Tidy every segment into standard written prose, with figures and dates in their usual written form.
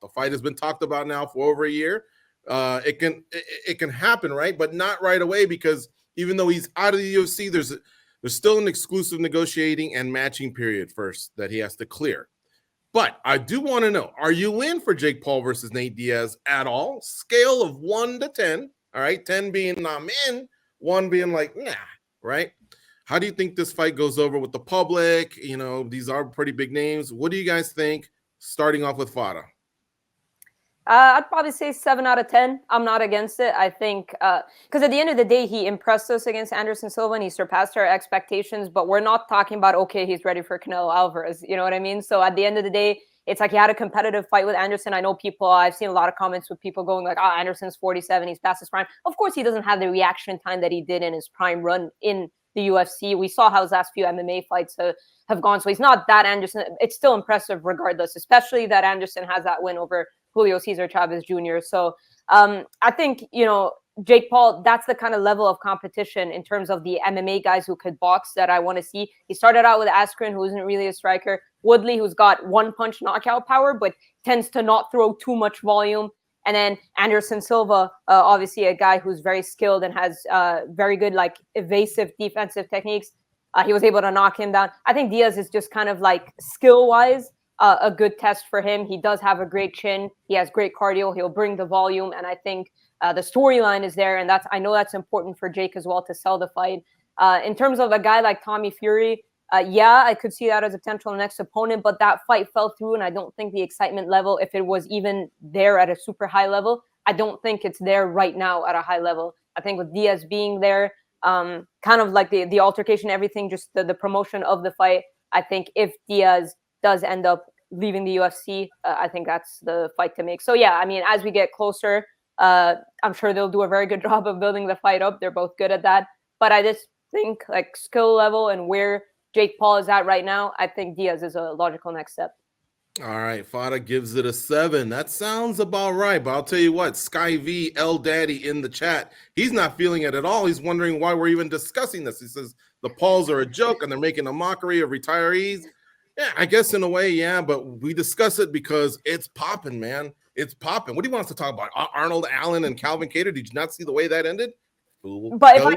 The fight has been talked about now for over a year. It can happen, right? But not right away, because even though he's out of the UFC, there's still an exclusive negotiating and matching period first that he has to clear. But I do want to know, are you in for Jake Paul versus Nate Diaz at all? Scale of 1 to 10, all right? 10 being I'm in, 1 being like, nah, right? How do you think this fight goes over with the public? You know, these are pretty big names. What do you guys think, starting off with Fada? I'd probably say 7 out of 10. I'm not against it. I think because at the end of the day, he impressed us against Anderson Silva and he surpassed our expectations. But we're not talking about, okay, he's ready for Canelo Alvarez. You know what I mean? So at the end of the day, it's like he had a competitive fight with Anderson. I know people, I've seen a lot of comments with people going like, Anderson's 47, he's past his prime. Of course, he doesn't have the reaction time that he did in his prime run in the UFC. We saw how his last few MMA fights have gone. So he's not that Anderson. It's still impressive regardless, especially that Anderson has that win over Julio Cesar Chavez Jr. So I think, Jake Paul, that's the kind of level of competition in terms of the MMA guys who could box that I want to see. He started out with Askren, who isn't really a striker. Woodley, who's got one-punch knockout power, but tends to not throw too much volume. And then Anderson Silva, obviously a guy who's very skilled and has very good, like, evasive defensive techniques. He was able to knock him down. I think Diaz is just kind of like skill-wise a good test for him. He does have a great chin. He has great cardio. He'll bring the volume. And I think the storyline is there. And I know that's important for Jake as well to sell the fight. In terms of a guy like Tommy Fury, I could see that as a potential next opponent, but that fight fell through. And I don't think the excitement level, if it was even there at a super high level, I don't think it's there right now at a high level. I think with Diaz being there, kind of like the altercation, everything, just the promotion of the fight, I think if Diaz does end up leaving the UFC, I think that's the fight to make. So yeah, I mean, as we get closer, I'm sure they'll do a very good job of building the fight up. They're both good at that. But I just think, like, skill level and where Jake Paul is at right now, I think Diaz is a logical next step. All right, Fada gives it a 7. That sounds about right. But I'll tell you what, Sky V, L Daddy in the chat, he's not feeling it at all. He's wondering why we're even discussing this. He says the Pauls are a joke and they're making a mockery of retirees. Yeah, I guess in a way, yeah, but we discuss it because it's popping, man. It's popping. What do you want us to talk about? Arnold Allen and Calvin Kattar? Did you not see the way that ended? But if I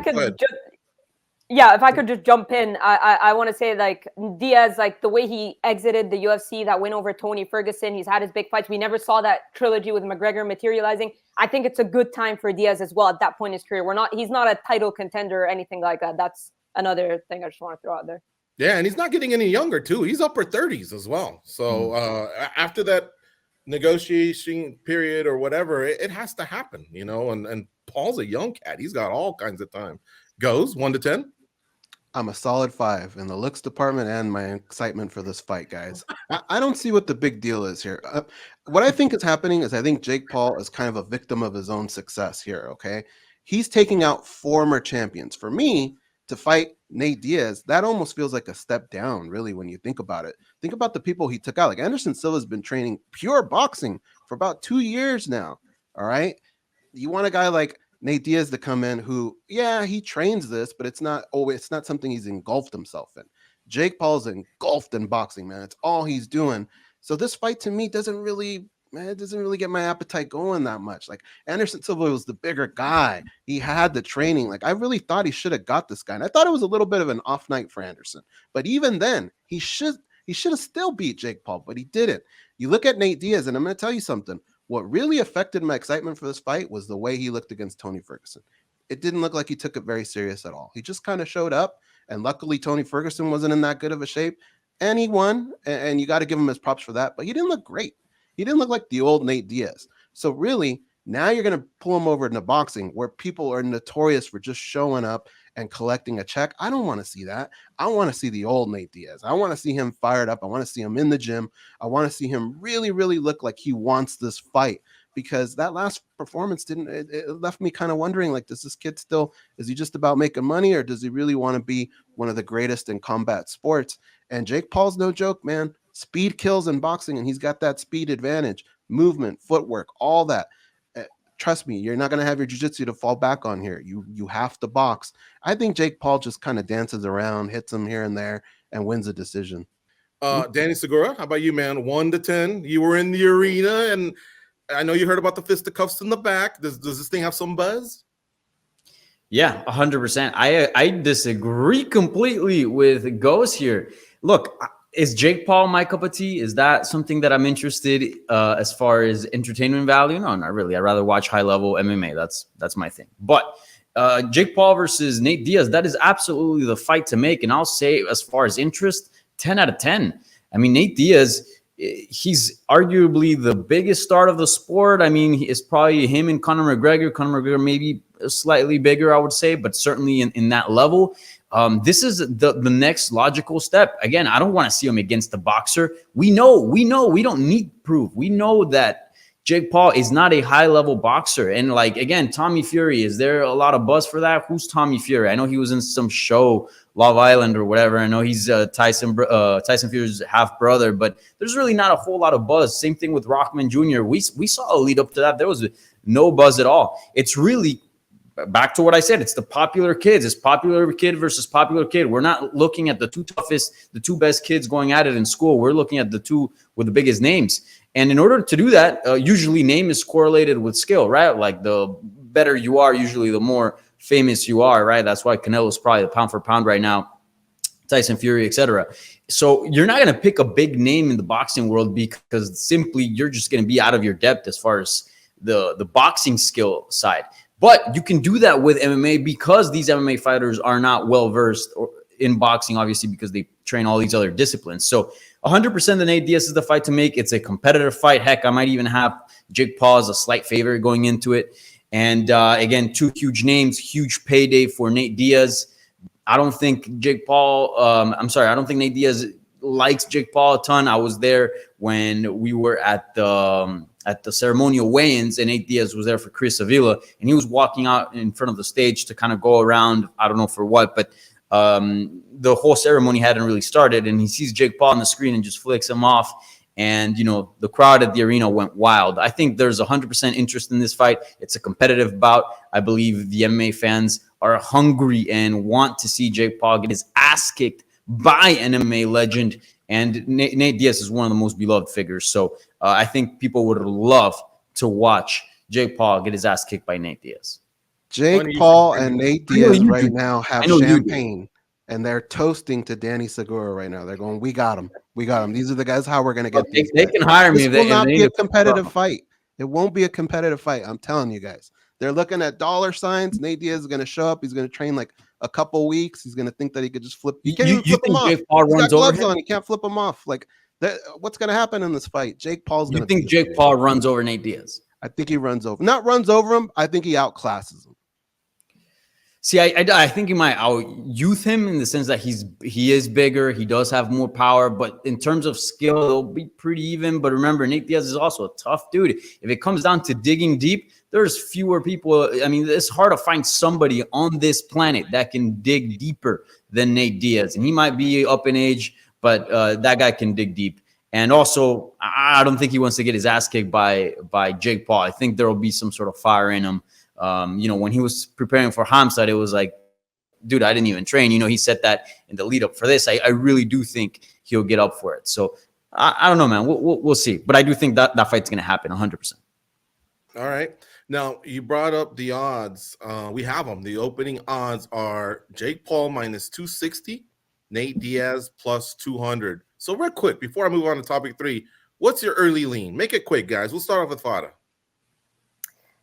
could just jump in, I want to say, like, Diaz, like, the way he exited the UFC, that win over Tony Ferguson, he's had his big fights. We never saw that trilogy with McGregor materializing. I think it's a good time for Diaz as well at that point in his career. He's not a title contender or anything like that. That's another thing I just want to throw out there. Yeah, and he's not getting any younger, too. He's upper 30s as well. So after that negotiation period or whatever, it has to happen, and Paul's a young cat. He's got all kinds of time. Goes 1 to 10? I'm a solid 5 in the looks department and my excitement for this fight, guys. I don't see what the big deal is here. What I think is happening is I think Jake Paul is kind of a victim of his own success here, okay? He's taking out former champions. For me, to fight Nate Diaz, that almost feels like a step down, really, when you think about it. Think about the people he took out. Like, Anderson Silva has been training pure boxing for about 2 years now, all right? You want a guy like Nate Diaz to come in who, yeah, he trains this, but it's not something he's engulfed himself in. Jake Paul's engulfed in boxing, man. It's all he's doing. So this fight to me doesn't really get my appetite going that much. Like, Anderson Silva was the bigger guy. He had the training. Like, I really thought he should have got this guy. And I thought it was a little bit of an off night for Anderson. But even then, he should have still beat Jake Paul, but he didn't. You look at Nate Diaz, and I'm going to tell you something. What really affected my excitement for this fight was the way he looked against Tony Ferguson. It didn't look like he took it very serious at all. He just kind of showed up, and luckily Tony Ferguson wasn't in that good of a shape, and he won, and you got to give him his props for that, but he didn't look great. He didn't look like the old Nate Diaz. So really, now you're going to pull him over into boxing where people are notorious for just showing up and collecting a check. I don't want to see that. I want to see the old Nate Diaz. I want to see him fired up. I want to see him in the gym. I want to see him really, really look like he wants this fight, because that last performance it left me kind of wondering, like, does this kid still, is he just about making money, or does he really want to be one of the greatest in combat sports? And Jake Paul's no joke, man. Speed kills in boxing, and he's got that speed advantage, movement, footwork, all that. Trust me, you're not going to have your jiu-jitsu to fall back on here. You have to box. I think Jake Paul just kind of dances around, hits him here and there, and wins a decision. Danny Segura, how about you, man? 1 to 10. You were in the arena, and I know you heard about the fisticuffs in the back. Does this thing have some buzz? Yeah, 100%. I disagree completely with Ghost here. Look, is Jake Paul my cup of tea? Is that something that I'm interested as far as entertainment value? No, not really. I'd rather watch high level MMA. That's my thing. But Jake Paul versus Nate Diaz, that is absolutely the fight to make. And I'll say, as far as interest, 10 out of 10. I mean, Nate Diaz, he's arguably the biggest star of the sport. I mean, it's probably him and Conor McGregor. Conor McGregor maybe slightly bigger, I would say, but certainly in that level. This is the next logical step. Again, I don't want to see him against the boxer. We know, we don't need proof. We know that Jake Paul is not a high-level boxer. And, like, again, Tommy Fury, is there a lot of buzz for that? Who's Tommy Fury? I know he was in some show, Love Island or whatever. I know he's Tyson Fury's half-brother, but there's really not a whole lot of buzz. Same thing with Rockman Jr. We saw a lead up to that. There was no buzz at all. It's really back to what I said. It's the popular kids. It's popular kid versus popular kid. We're not looking at the two toughest, the two best kids going at it in school. We're looking at the two with the biggest names. And in order to do that, usually name is correlated with skill, right? Like the better you are, usually the more famous you are, right? That's why Canelo's probably the pound for pound right now, Tyson Fury, etc. So you're not going to pick a big name in the boxing world because simply you're just going to be out of your depth as far as the boxing skill side. But you can do that with MMA because these MMA fighters are not well-versed in boxing, obviously, because they train all these other disciplines. So 100% the Nate Diaz is the fight to make. It's a competitive fight. Heck, I might even have Jake Paul as a slight favorite going into it. And again, two huge names, huge payday for Nate Diaz. I don't think Nate Diaz likes Jake Paul a ton. I was there when we were at the ceremonial weigh-ins, and Nate Diaz was there for Chris Avila, and he was walking out in front of the stage to kind of go around. I don't know for what, but the whole ceremony hadn't really started, and he sees Jake Paul on the screen and just flicks him off. And, you know, the crowd at the arena went wild. I think there's 100% interest in this fight. It's a competitive bout. I believe the MMA fans are hungry and want to see Jake Paul get his ass kicked by an MMA legend. And Nate Diaz is one of the most beloved figures. So I think people would love to watch Jake Paul get his ass kicked by Nate Diaz. Jake Paul and Nate Diaz right now have champagne, and they're toasting to Danny Segura right now. They're going, "We got him. We got him. These are the guys how we're going to get these They can hire me. This will not be a competitive fight. It won't be a competitive fight. I'm telling you guys. They're looking at dollar signs. Nate Diaz is going to show up. He's going to train like a couple weeks. He's going to think that he could just flip. You can't even flip him off. He's got gloves on. He can't flip him off. Like, what's going to happen in this fight? Jake Paul's going to. You think Jake Paul runs over Nate Diaz? I think he runs over. Not runs over him. I think he outclasses him. See, I think he might out-youth him in the sense that he is bigger. He does have more power, but in terms of skill, it'll be pretty even. But remember, Nate Diaz is also a tough dude. If it comes down to digging deep, there's fewer people. I mean, it's hard to find somebody on this planet that can dig deeper than Nate Diaz. And he might be up in age, but that guy can dig deep. And also, I don't think he wants to get his ass kicked by Jake Paul. I think there will be some sort of fire in him. You know, when he was preparing for Hamzat, it was like, dude, I didn't even train. You know, he said that in the lead up for this. I really do think he'll get up for it. So I don't know, man. We'll see. But I do think that fight's going to happen 100%. All right. Now, you brought up the odds. We have them. The opening odds are Jake Paul minus 260, Nate Diaz plus 200. So real quick, before I move on to topic 3, what's your early lean? Make it quick, guys. We'll start off with Fada.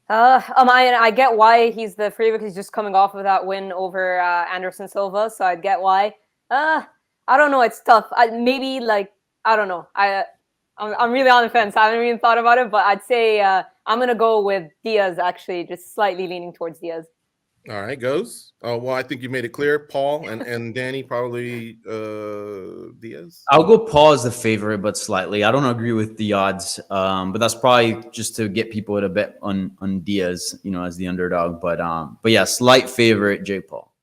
I get why he's the favorite because he's just coming off of that win over Anderson Silva, so I get why. I don't know, it's tough. I don't know. I'm really on the fence. I haven't even thought about it, but I'd say I'm gonna go with Diaz. Actually, just slightly leaning towards Diaz. All right, goes. Oh well, I think you made it clear. Paul and Danny probably Diaz. I'll go Paul as the favorite, but slightly. I don't agree with the odds, but that's probably just to get people to bet on Diaz, you know, as the underdog. But yeah, slight favorite, Jake Paul.